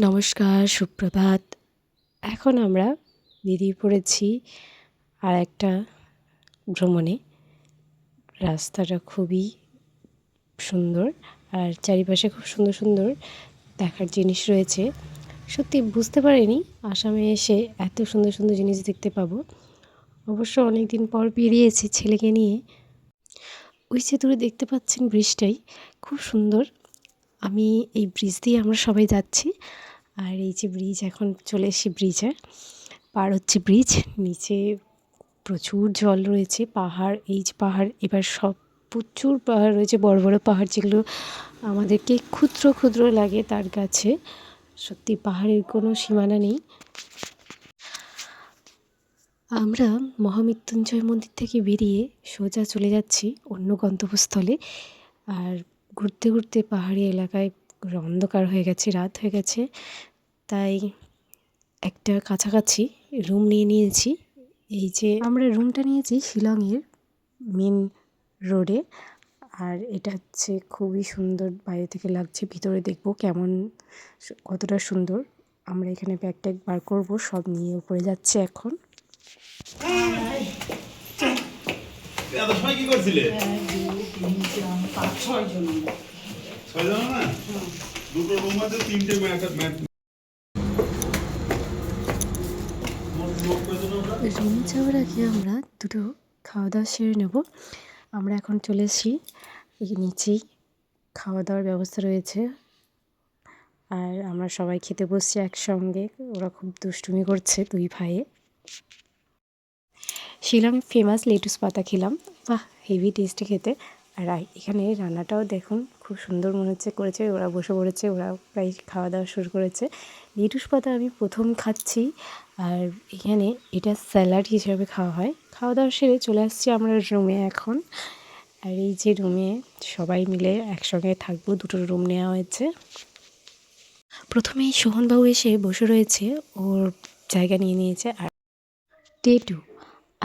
নমস্কার, সুপ্রভাত। এখন আমরা বেরিয়ে পড়েছি আরেকটা ভ্রমণে। রাস্তাটা খুবই সুন্দর আর চারিপাশে খুব সুন্দর সুন্দর দেখার জিনিস রয়েছে। সত্যি বুঝতে পারিনি আসামে এসে এত সুন্দর সুন্দর জিনিস দেখতে পাবো। অবশ্য অনেক দিন পর বেরিয়েছি ছেলেকে নিয়ে। ওই যে দূরে দেখতে পাচ্ছেন ব্রিজটাই খুব সুন্দর। আমি এই ব্রিজ দিয়ে আমরা সবাই যাচ্ছি। আর এই যে ব্রিজ, এখন চলে এসেছি ব্রিজে, পার হচ্ছে ব্রিজ। নিচে প্রচুর জল রয়েছে, পাহাড়, এই যে পাহাড়, এবার সব প্রচুর পাহাড় রয়েছে, বড় বড় পাহাড়, যেগুলো আমাদেরকে ক্ষুদ্র ক্ষুদ্র লাগে তার কাছে। সত্যি পাহাড়ের কোনো সীমানা নেই। আমরা মহামৃত্যুঞ্জয় মন্দির থেকে বেরিয়ে সোজা চলে যাচ্ছি অন্য গন্তব্যস্থলে। আর ঘুরতে ঘুরতে পাহাড়ি এলাকায় অন্ধকার হয়ে গেছে, রাত হয়ে গেছে, তাই একটা কাছাকাছি রুম নিয়েছি। এই যে আমরা রুমটা নিয়েছি শিলংয়ের মেন রোডে। আর এটা হচ্ছে খুবই সুন্দর, বাইরে থেকে লাগছে, ভিতরে দেখব কেমন, কতটা সুন্দর। আমরা এখানে ব্যাগ ট্যাগ বার করবো, সব নিয়ে উপরে যাচ্ছে এখন। কি করছিলে? দুটো রুম আছে, তিনটে রুম যাওয়ার আগে আমরা দুটো খাওয়া দাওয়া সেরে নেব। আমরা এখন চলে এসেছি, এই নিচেই খাওয়া দাওয়ার ব্যবস্থা রয়েছে। আর আমরা সবাই খেতে বসছি একসঙ্গে। ওরা খুব দুষ্টুমি করছে দুই ভাইয়ে। শিলং ফেমাস লেটুস পাতা খেলাম, বাহ হেভি টেস্টি খেতে। আর এখানে রান্নাটাও দেখুন খুব সুন্দর মনে হচ্ছে করেছে। ওরা বসে পড়েছে, ওরা প্রায় খাওয়া দাওয়া শুরু করেছে। লেটুস পাতা আমি প্রথম খাচ্ছি। আর এখানে এটা স্যালাড হিসাবে খাওয়া হয়। খাওয়া দাওয়া সেরে চলে আসছি আমরা রুমে এখন। আর এই যে রুমে সবাই মিলে একসঙ্গে থাকবো, দুটো রুম নেওয়া হয়েছে। প্রথমেই সোহনবাবু এসে বসে রয়েছে, ওর জায়গা নিয়ে নিয়েছে। আর ডে 2,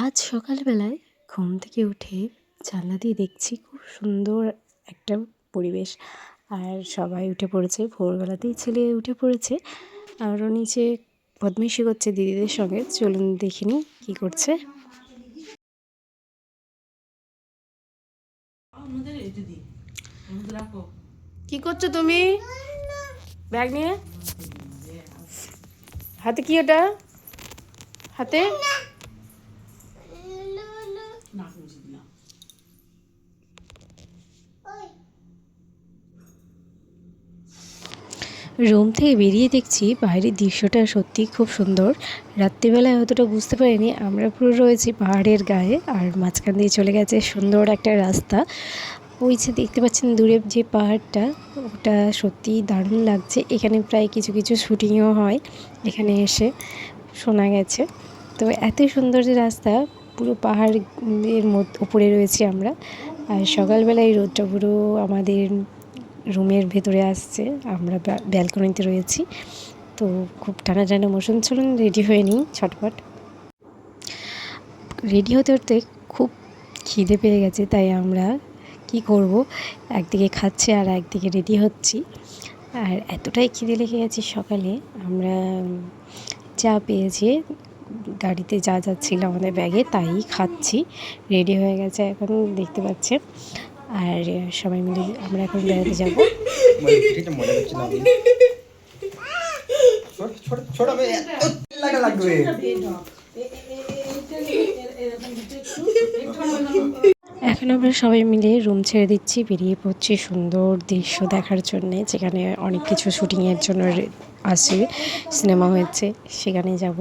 আজ সকালবেলায় ঘুম থেকে উঠে জানলা দিয়ে দেখছি খুব সুন্দর একটা পরিবেশ। আর সবাই উঠে পড়েছে, ভোরবেলাতেই ছেলে উঠে পড়েছে। আরও নিচে বদমাইশি করছে দিদিদের সঙ্গে। চলুন দেখিনি কি করছে। কি করছো তুমি? ব্যাগ নিয়ে হাতে, কি ওটা হাতে? রুম থেকে বেরিয়ে দেখছি বাইরের দৃশ্যটা সত্যি খুব সুন্দর। রাত্রিবেলায় অতটা বুঝতে পারিনি, আমরা পুরো রয়েছি পাহাড়ের গায়ে, আর মাঝখান দিয়ে চলে গেছে সুন্দর একটা রাস্তা। ওই যে দেখতে পাচ্ছেন দূরে যে পাহাড়টা, ওটা সত্যিই দারুণ লাগছে। এখানে প্রায় কিছু কিছু শুটিংও হয় এখানে এসে, শোনা গেছে। তো এত সুন্দর যে রাস্তা, পুরো পাহাড়ের উপরে রয়েছি আমরা। আর সকালবেলায় রোদটা পুরো আমাদের রুমের ভেতরে আসছে, আমরা ব্যালকনিতে রয়েছি। তো খুব টানা টানা মোশন। চলুন রেডি হয়ে নিই ছটপট। রেডি হতে হতে খুব খিদে পেয়ে গেছে, তাই আমরা কি করব, একদিকে খাচ্ছি আর একদিকে রেডি হচ্ছি। আর এতটাই খিদে লেগে গেছে সকালে, আমরা যা পেয়েছি গাড়িতে যা যা ছিল আমাদের ব্যাগে তাই খাচ্ছি। রেডি হয়ে গেছে এখন, দেখতে পাচ্ছেন। আর সবাই মিলে আমরা এখন বেড়াতে যাব। এখন আমরা সবাই মিলে রুম ছেড়ে দিচ্ছি, বেরিয়ে পড়ছি সুন্দর দৃশ্য দেখার জন্যে, যেখানে অনেক কিছু শুটিংয়ের জন্য আসে, সিনেমা হয়েছে, সেখানে যাব।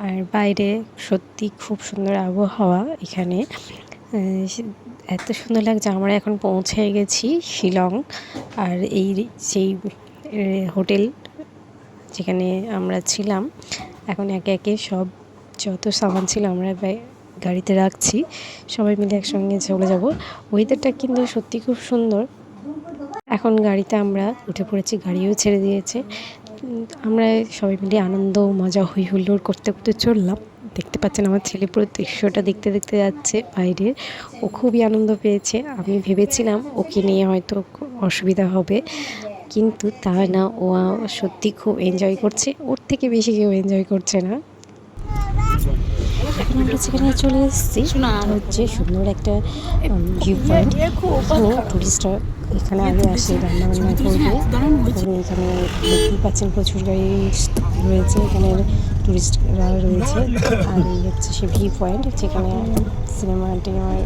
আর বাইরে সত্যি খুব সুন্দর আবহাওয়া এখানে, এত সুন্দর লাগছে। আমরা এখন পৌঁছে গেছি শিলং। আর এই সেই হোটেল যেখানে আমরা ছিলাম, এখন একে একে সব যত সামান ছিল আমরা গাড়িতে রাখছি, সবাই মিলে একসঙ্গে চলে যাব। ওয়েদারটা কিন্তু সত্যি খুব সুন্দর। এখন গাড়িতে আমরা উঠে পড়েছি, গাড়িও ছেড়ে দিয়েছে। আমরা সবাই মিলে আনন্দ মজা হই হুল্লোড় করতে করতে চললাম। দেখতে পাচ্ছেন আমার ছেলে পুরো দৃশ্যটা দেখতে দেখতে যাচ্ছে বাইরে। ও খুবই আনন্দ পেয়েছে। আমি ভেবেছিলাম ওকে নিয়ে হয়তো অসুবিধা হবে, কিন্তু তা না, ও সত্যি খুব এনজয় করছে, ওর থেকে বেশি কেউ এনজয় করছে না। এখন আমরা যেখানে চলে এসেছি সেটা হচ্ছে সুন্দর একটা ভিউ পয়েন্ট। এখানে টুরিস্টরা এখানে আগে আসে রান্না বান্না করবে। তবে এখানে দেখতেই পাচ্ছেন প্রচুর গাড়ি রয়েছে, এখানে টুরিস্টরা রয়েছে। আর এই হচ্ছে সে ভিউ পয়েন্ট, যেখানে সিনেমা টিনেমার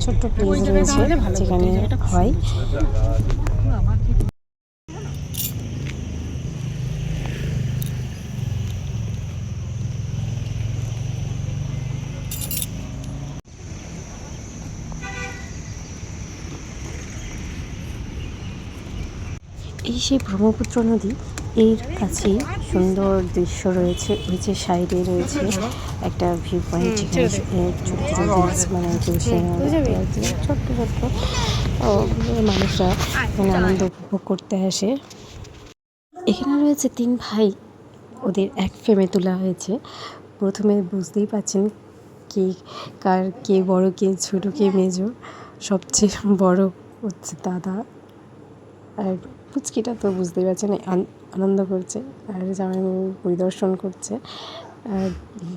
ছোট্ট প্লেস রয়েছে যেখানে হয়। এই সেই ব্রহ্মপুত্র নদী, এর কাছেই সুন্দর দৃশ্য রয়েছে। ওই যে সাইডে রয়েছে একটা ভিউ পয়েন্ট, যেখানে ছোটো ছোটো রিলস বানায় বসে ছোট্ট ছোট্ট মানুষরা এখানে আনন্দ উপভোগ করতে আসে। এখানে রয়েছে 3 ভাই, ওদের এক ফ্রেমে তোলা হয়েছে। প্রথমে বুঝতেই পাচ্ছেন কে বড়, কে ছোটো, কে মেজো। সবচেয়ে বড় হচ্ছে দাদা, আর পুচকিটা তো বুঝতেই পারছেন আনন্দ করছে, আর জামাইবাবু পরিদর্শন করছে আর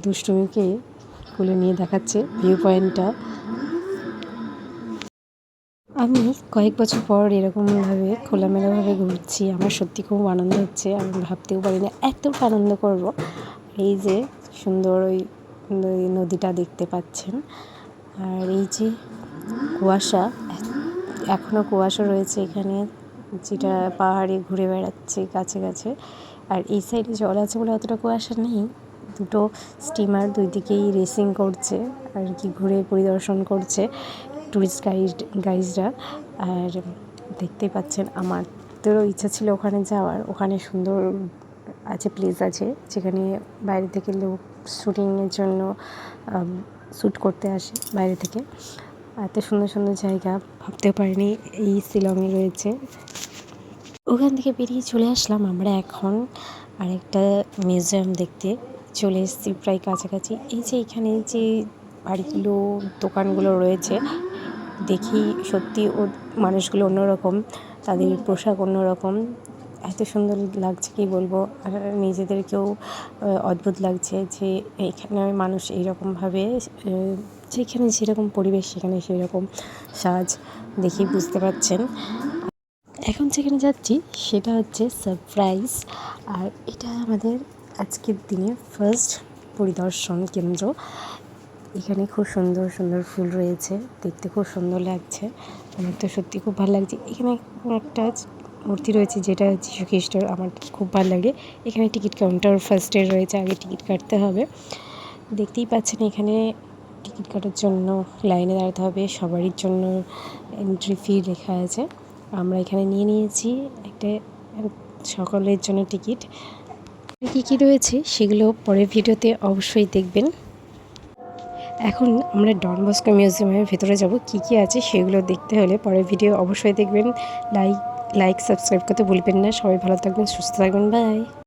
দুষ্টুমিকে কোলে নিয়ে দেখাচ্ছে ভিউ পয়েন্টটা। আমি কয়েক বছর পর এরকমভাবে খোলামেলাভাবে ঘুরছি, আমার সত্যি খুব আনন্দ হচ্ছে। আমি ভাবতেও পারি না এতটা আনন্দ করব। এই যে সুন্দর ওই নদীটা দেখতে পাচ্ছেন, আর এই যে কুয়াশা, এখনও কুয়াশা রয়েছে এখানে, যেটা পাহাড়ে ঘুরে বেড়াচ্ছে গাছে গাছে। আর এই সাইডে জল আছে বলে অতটা কুয়াশা নেই। দুটো স্টিমার দুই দিকেই রেসিং করছে আর কি, ঘুরে পরিদর্শন করছে টুরিস্ট গাইডরা। আর দেখতেই পাচ্ছেন আমাদেরও ইচ্ছা ছিল ওখানে যাওয়ার। ওখানে সুন্দর আছে, প্লেস আছে যেখানে বাইরে থেকে লোক শ্যুটিংয়ের জন্য শ্যুট করতে আসে বাইরে থেকে। এত সুন্দর সুন্দর জায়গা ভাবতেও পারিনি এই শিলংয়ে রয়েছে। ওখান থেকে বেরিয়ে চলে আসলাম আমরা এখন আরেকটা মিউজিয়াম দেখতে চলে এসেছি প্রায় কাছাকাছি। এই যে এখানে যে বাড়িগুলো দোকানগুলো রয়েছে, দেখি সত্যি ও মানুষগুলো অন্যরকম, তাদের পোশাক অন্যরকম, এত সুন্দর লাগছে কি বলবো। আর নিজেদেরকেও অদ্ভুত লাগছে যে এখানে মানুষ এইরকমভাবে, যেখানে যেরকম পরিবেশ সেখানে সেই রকম সাজ, দেখি বুঝতে পারছেন। এখন যেখানে যাচ্ছি সেটা হচ্ছে সারপ্রাইজ, আর এটা আমাদের আজকের দিনে ফার্স্ট পরিদর্শন কেন্দ্র। এখানে খুব সুন্দর সুন্দর ফুল রয়েছে, দেখতে খুব সুন্দর লাগছে, আমার তো সত্যি খুব ভালো লাগছে। এখানে একটা মূর্তি রয়েছে যেটা যীশু খ্রিস্টর, আমার খুব ভালো লাগে। এখানে টিকিট কাউন্টার ফার্স্টে রয়েছে, আগে টিকিট কাটতে হবে। দেখতেই পাচ্ছেন এখানে টিকিট কাটার জন্য লাইনে দাঁড়াতে হবে, সবারই জন্য এন্ট্রি ফি লেখা আছে। আমরা এখানে নিয়ে নিয়েছি একটা সকলের জন্য টিকিট। কী কী রয়েছে সেগুলো পরের ভিডিওতে অবশ্যই দেখবেন। এখন আমরা ডন বস্কো মিউজিয়ামের ভেতরে যাব, কী কী আছে সেগুলো দেখতে হলে পরের ভিডিও অবশ্যই দেখবেন। লাইক সাবস্ক্রাইব করতে ভুলবেন না। সবাই ভালো থাকবেন, সুস্থ থাকবেন, বাই।